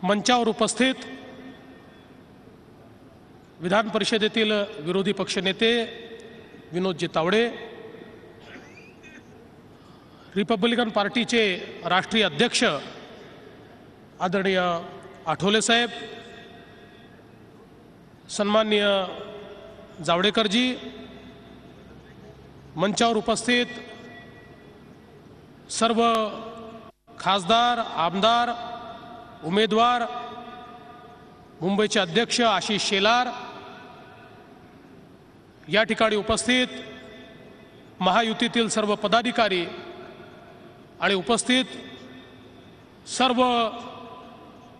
मंचावर उपस्थित विधान परिषदेतील विरोधी पक्षनेते विनोदजी तावडे, रिपब्लिकन पार्टीचे राष्ट्रीय अध्यक्ष आदरणीय आठवले साहेब, सन्माननीय जावडेकरजी, मंचावर उपस्थित सर्व खासदार, आमदार, उमेदवार, मुंबईचे अध्यक्ष आशिष शेलार, या ठिकाणी उपस्थित महायुतीतील सर्व पदाधिकारी आणि उपस्थित सर्व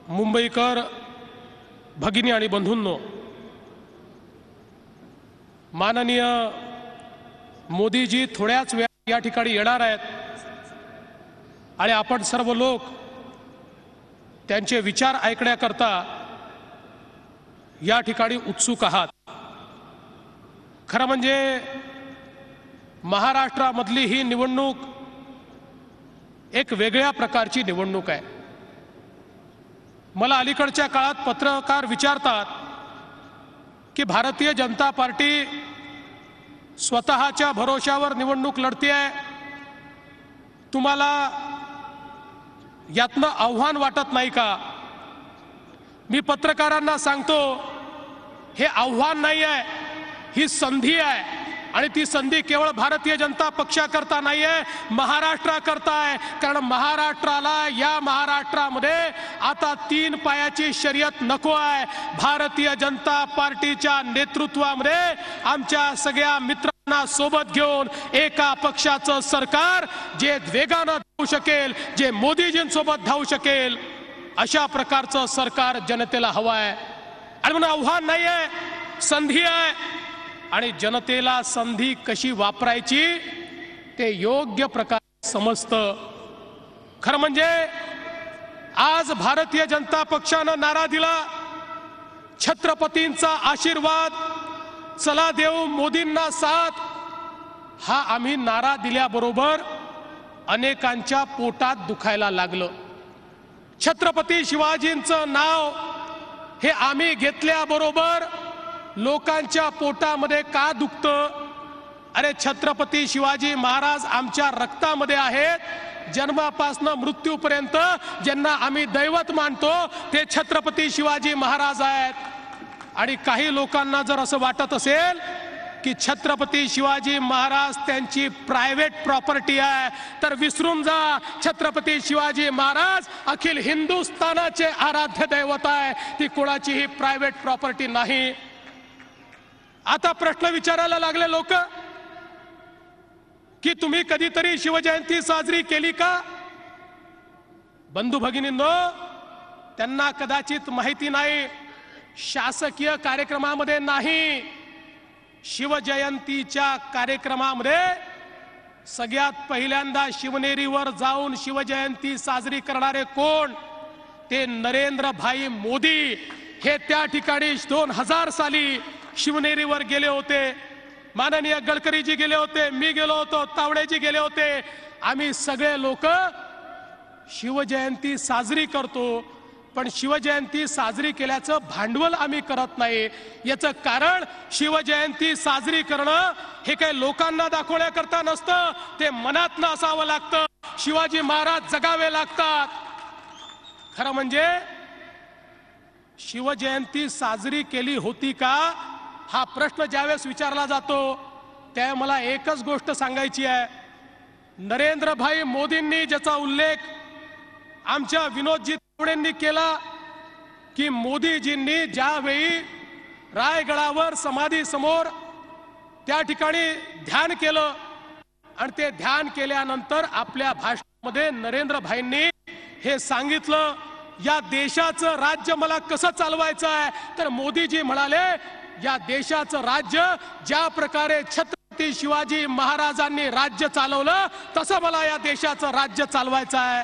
मुंबईकर भगिनी आणि बंधूंनो, माननीय मोदीजी थोड्याच वेळात या ठिकाणी येणार आहेत आणि आपण सर्व लोक त्यांचे विचार ऐकण्याकरता या ठिकाणी उत्सुक आहात। खरं म्हणजे महाराष्ट्रामधली ही निवडणूक एक वेगळ्या प्रकारची निवडणूक आहे। मला अलीकडच्या काळात पत्रकार विचारतात की भारतीय जनता पार्टी स्वतःच्या भरोशावर निवडणूक लढतेय, तुम्हाला यातनं आव्हान वाटत नाही का? मी पत्रकारांना सांगतो, हे आव्हान नाही आहे, ही संधी आहे आणि ती संधी केवळ भारतीय जनता पक्षाकरता नाही आहे, महाराष्ट्राकरता आहे। कारण महाराष्ट्राला, या महाराष्ट्रामध्ये आता 3 पायाची शर्यत नको आहे। भारतीय जनता पार्टीच्या नेतृत्वामध्ये आमच्या सगळ्या मित्रांना सोबत घेऊन एका पक्षाचं सरकार जे वेगानं धावू शकेल, जे मोदीजींसोबत धावू शकेल, अशा प्रकारचं सरकार जनतेला हवं आहे। आणि म्हणून आव्हान नाही आहे, संधी आहे आणि जनतेला संधी कशी वापरायची ते योग्य प्रकारे समजतं। खरं म्हणजे आज भारतीय जनता पक्षानं नारा दिला, छत्रपतींचा आशीर्वाद, चला देऊ मोदींना साथ। हा आम्ही नारा दिल्याबरोबर अनेकांच्या पोटात दुखायला लागलं। छत्रपती शिवाजींचं नाव हे आम्ही घेतल्याबरोबर लोकांच्या पोटामध्ये का दुखतं? अरे, छत्रपती शिवाजी महाराज आमच्या रक्तामध्ये आहेत। जन्मापासून मृत्यूपर्यंत ज्यांना आम्ही दैवत मानतो ते छत्रपती शिवाजी महाराज आहेत। आणि काही लोकांना जर असं वाटत असेल की छत्रपती शिवाजी महाराज त्यांची प्रायव्हेट प्रॉपर्टी आहे, तर विसरून जा, छत्रपती शिवाजी महाराज अखिल हिंदुस्थानाचे आराध्य दैवत आहे, ती कोणाचीही प्रायव्हेट प्रॉपर्टी नाही। आता प्रश्न विचारायला लागले लोक की तुम्ही कधीतरी शिवजयंती साजरी केली का? बंधू भगिनींनो, त्यांना कदाचित माहिती नाही, शासकीय कार्यक्रमामध्ये नाही, शिवजयंतीच्या कार्यक्रमामध्ये सगळ्यात पहिल्यांदा शिवनेरीवर जाऊन शिवजयंती साजरी करणारे कोण? ते नरेंद्र भाई मोदी। हे त्या ठिकाणी 2000 साली शिवनेरीवर गेले होते। माननीय गडकरीजी गेले होते, मी गेलो होतो, तावडेजी गेले होते। आम्ही सगळे लोक शिवजयंती साजरी करतो, पण शिवजयंती साजरी केल्याचं भांडवल आम्ही करत नाही। याचं कारण शिवजयंती साजरी करणं हे काही लोकांना दाखवण्याकरता नसतं, ते मनातनं असावं लागतं। शिवाजी महाराज जगावे लागतात। खरं म्हणजे शिवजयंती साजरी केली होती का हा प्रश्न ज्यावेळेस विचारला जातो त्यावेळेस मला एकच गोष्ट सांगायची आहे। नरेंद्र भाई मोदींनी ज्याचा उल्लेख आमच्या विनोदजी तावडेंनी केला की मोदीजींनी ज्यावेळी रायगडावर समाधी समोर त्या ठिकाणी ध्यान केलं आणि ते ध्यान केल्यानंतर आपल्या भाषणामध्ये नरेंद्र भाईंनी हे सांगितलं, या देशाचं राज्य मला कसं चालवायचं आहे? तर मोदीजी म्हणाले, या देशाचं राज्य ज्या प्रकारे छत्रपती शिवाजी महाराजांनी राज्य चालवलं तसं मला या देशाचं राज्य चालवायचं आहे।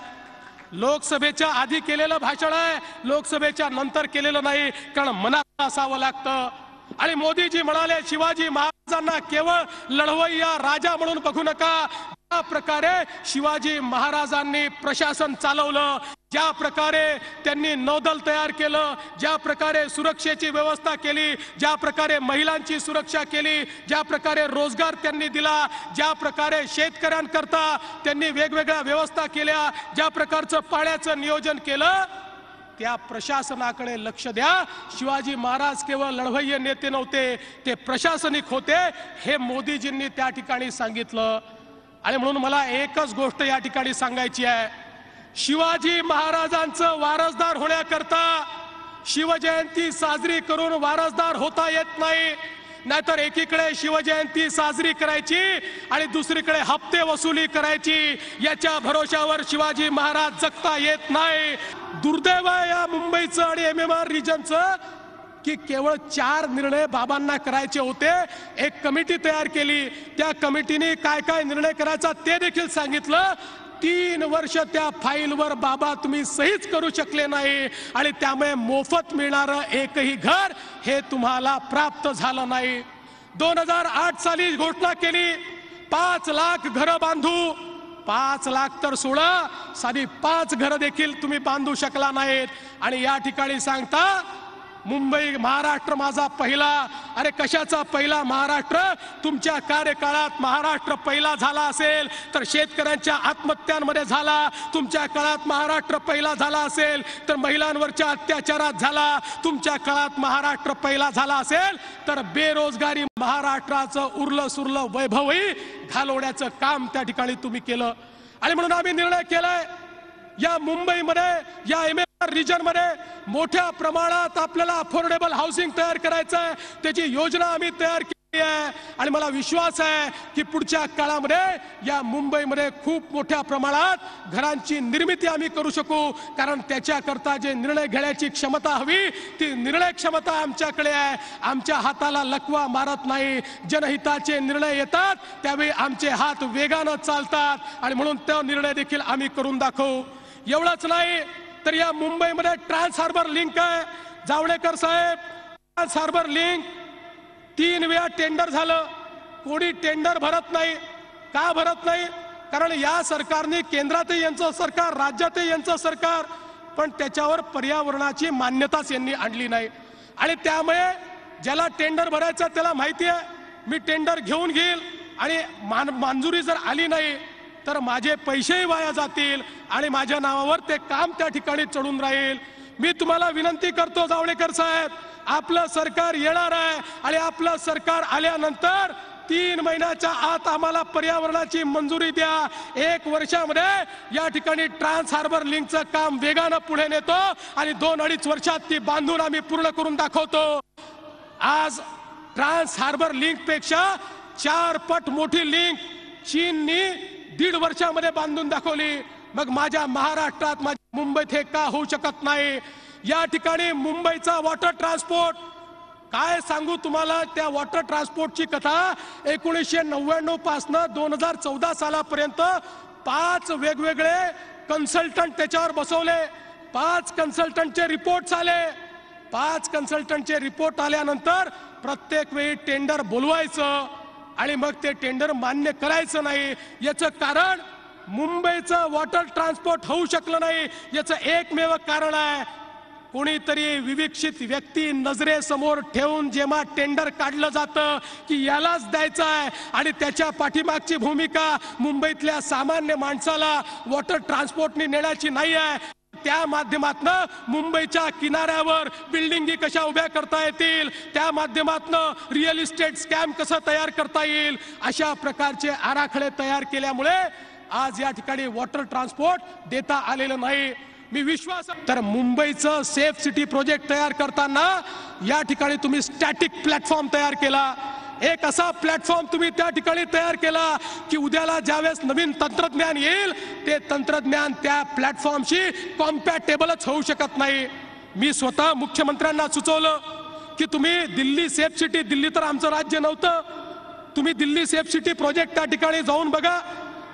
लोकसभेच्या आधी केलेलं भाषण आहे, लोकसभेच्या नंतर केलेलं नाही, कारण मनात असावं लागतं। आणि मोदीजी म्हणाले, शिवाजी महाराजांना केवळ लढवय्या राजा म्हणून बघू नका, ज्या प्रकारे शिवाजी महाराजांनी प्रशासन चालवलं, ज्या प्रकारे त्यांनी नौदल तयार केलं, ज्या प्रकारे सुरक्षेची व्यवस्था केली, ज्या प्रकारे महिलांची सुरक्षा केली, ज्या प्रकारे रोजगार त्यांनी दिला, ज्या प्रकारे शेतकऱ्यांकरता त्यांनी वेगवेगळ्या व्यवस्था केल्या, ज्या प्रकारचं पाण्याचं नियोजन केलं, त्या प्रशासनाकडे लक्ष द्या। शिवाजी महाराज केवळ लढवय्ये नेते नव्हते, ते प्रशासनिक होते, हे मोदीजींनी त्या ठिकाणी सांगितलं। आणि म्हणून मला एकच गोष्ट या ठिकाणी सांगायची आहे, शिवाजी महाराजांचं वारसदार होण्याकरता शिवजयंती साजरी करून वारसदार होता येत नाही। नाहीतर एकीकडे शिवजयंती साजरी करायची आणि दुसरीकडे हप्ते वसुली करायची, याच्या भरोशावर शिवाजी महाराज जगता येत नाही। दुर्दैव आहे या मुंबईचं आणि MMR रिजनचं की केवळ 4 निर्णय बाबांना करायचे होते। एक कमिटी तयार केली, त्या कमिटीने काय काय निर्णय करायचा ते देखील सांगितलं। 3 वर्ष त्या फाईलवर बाबा तुम्ही सहीच करू शकले नाही आणि त्यामुळे मोफत मिळणारं एकही घर हे तुम्हाला प्राप्त झालं नाही। 2008 साली घोषणा केली 5 लाख घरं बांधू, 5 लाख तर सोडा, साधी 5 घरं देखील तुम्ही बांधू शकला नाहीत। आणि या ठिकाणी सांगता मुंबई महाराष्ट्र माझा पहिला, अरे कशाचा पहिला महाराष्ट्र? तुमच्या कार्यकाळात महाराष्ट्र पहिला झाला असेल तर शेतकऱ्यांच्या आत्महत्यांमध्ये झाला, तुमच्या काळात महाराष्ट्र पहिला झाला असेल तर महिलांवरच्या अत्याचारात झाला, तुमच्या काळात महाराष्ट्र पहिला झाला असेल तर बेरोजगारी महाराष्ट्राचं उरलं सुरलं वैभवही घालवण्याचं काम त्या ठिकाणी तुम्ही केलं। आणि म्हणून आम्ही निर्णय केलाय या मुंबईमध्ये, या MMR रिजन मध्ये मोठ्या प्रमाणात आपल्याला अफोर्डेबल हाऊसिंग तयार करायचं आहे, त्याची योजना आम्ही तयार केली आहे। आणि मला विश्वास आहे की पुढच्या काळामध्ये या मुंबईमध्ये खूप मोठ्या प्रमाणात घरांची निर्मिती आम्ही करू शकू, कारण त्याच्याकरता जे निर्णय घेण्याची क्षमता हवी ती निर्णय क्षमता आमच्याकडे आहे। आमच्या हाताला लकवा मारत नाही, जनहिताचे निर्णय येतात त्यावेळी आमचे हात वेगानं चालतात आणि म्हणून तो निर्णय देखील आम्ही करून दाखवू। एवढंच नाही तर या मुंबईमध्ये ट्रान्स हार्बर लिंक आहे, जावडेकर साहेब, ट्रान्स हार्बर लिंक 3 वेळा टेंडर झालं, कोणी टेंडर भरत नाही। का भरत नाही? कारण या सरकारने, केंद्रातही यांचं सरकार, राज्यातही यांचं सरकार, पण त्याच्यावर पर्यावरणाची मान्यताच यांनी आणली नाही। आणि त्यामुळे ज्याला टेंडर भरायचं त्याला माहिती आहे मी टेंडर घेऊन घेईल आणि मंजुरी जर आली नाही तर माझे पैसेही वाया जातील आणि माझ्या नावावर ते काम त्या ठिकाणी चढून राहील। मी तुम्हाला विनंती करतो जावडेकर साहेब, आपलं सरकार येणार आहे आणि आपलं सरकार आल्यानंतर 3 महिन्याच्या आत आम्हाला पर्यावरणाची मंजुरी द्या। 1 वर्षामध्ये या ठिकाणी ट्रान्स हार्बर लिंकचं काम वेगानं पुढे नेतो आणि 2-2.5 वर्षात ती बांधून आम्ही पूर्ण करून दाखवतो। आज ट्रान्स हार्बर लिंक पेक्षा 4 पट मोठी लिंक चीननी 1.5 वर्षामध्ये बांधून दाखवली। मग माझ्या महाराष्ट्रात, माझ्या मुंबईत हे का होऊ शकत नाही? या ठिकाणी मुंबईचा वॉटर ट्रान्सपोर्ट, काय सांगू तुम्हाला त्या वॉटर ट्रान्सपोर्टची कथा। 1999 पासून 2014 सालापर्यंत 5 वेगवेगळे कन्सल्टंट त्याच्यावर बसवले, 5 कन्सल्टंटचे रिपोर्ट्स आले, 5 कन्सल्टंटचे रिपोर्ट आल्यानंतर प्रत्येक वेळी टेंडर बोलवायचं आणि मग ते टेंडर मान्य करायचं नाही। याचं कारण मुंबईचं वॉटर ट्रान्सपोर्ट होऊ शकलं नाही, याचं एकमेव कारण आहे कोणीतरी विवेक्षित व्यक्ती नजरेसमोर ठेवून जेव्हा टेंडर काढलं जातं की यालाच द्यायचं आहे आणि त्याच्या पाठीमागची भूमिका मुंबईतल्या सामान्य माणसाला वॉटर ट्रान्सपोर्टने नेण्याची नाही आहे। त्या माध्यमातनं मुंबईच्या किनाऱ्यावर बिल्डिंगी कशा उभ्या करता येतील, त्या माध्यमातनं रिअल इस्टेट स्कॅम कसं तयार करता येईल, अशा प्रकारचे आराखडे तयार केल्यामुळे आज या ठिकाणी वॉटर ट्रान्सपोर्ट देता आलेलं नाही। मी विश्वास, तर मुंबईचं सेफ सिटी प्रोजेक्ट तयार करताना या ठिकाणी तुम्ही स्टॅटिक प्लॅटफॉर्म तयार केला। एक असा प्लॅटफॉर्म तुम्ही त्या ठिकाणी तयार केला की उद्याला ज्यावेळेस नवीन तंत्रज्ञान येईल ते तंत्रज्ञान त्या प्लॅटफॉर्मशी कॉम्पॅटेबलच होऊ शकत नाही। मी स्वतः मुख्यमंत्र्यांना सुचवलं की तुम्ही दिल्ली सेफ सिटी, दिल्ली तर आमचं राज्य नव्हतं, तुम्ही दिल्ली सेफ सिटी प्रोजेक्ट त्या ठिकाणी जाऊन बघा।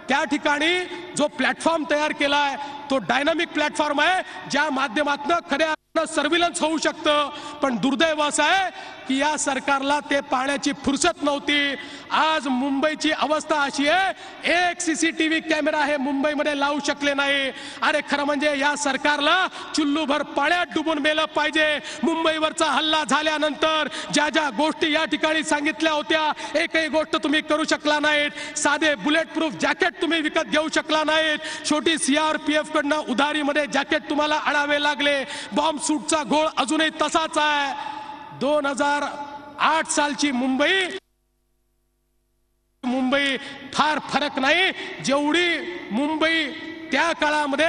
त्या ठिकाणी जो प्लॅटफॉर्म तयार केलाय तो डायनामिक प्लॅटफॉर्म आहे, ज्या माध्यमातून खऱ्या सर्व्हिलन्स होऊ शकतं। पण दुर्दैव असं आहे की या सरकारला ते पाहण्याची फुरसत नव्हती। आज मुंबईची अवस्था अशी आहे, एक सीसीटीव्ही कॅमेरा हे मुंबईमध्ये लावू शकले नाही। अरे खरं म्हणजे या सरकारला चुल्लूभर पाण्यात डुबून मेलं पाहिजे। मुंबईवरचा हल्ला झाल्यानंतर ज्या ज्या गोष्टी या ठिकाणी सांगितल्या होत्या, एकही गोष्ट तुम्ही करू शकला नाहीत। साधे बुलेट प्रूफ जॅकेट तुम्ही विकत घेऊ शकला नाहीत। छोटी सीआरपीएफ कडनं उधारीमध्ये जॅकेट तुम्हाला आणावे लागले। बॉम्ब सूटचा घोळ अजूनही तसाच आहे। 2008 सालची मुंबई फार फरक नाही। जेवढी मुंबई त्या काळामध्ये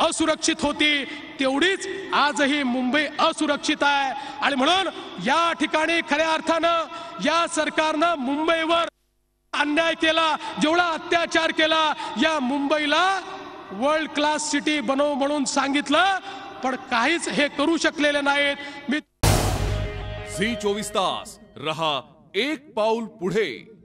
असुरक्षित होती, तेवढीच आजही मुंबई असुरक्षित आहे। आणि म्हणून या ठिकाणी खऱ्या अर्थानं या सरकारनं मुंबईवर अन्याय केला, जेवढा अत्याचार केला। या मुंबईला वर्ल्ड क्लास सिटी बनव म्हणून सांगितलं, पण काहीच हे करू शकलेले नाहीत। झी 24 तास रहा एक पाऊल पुढे।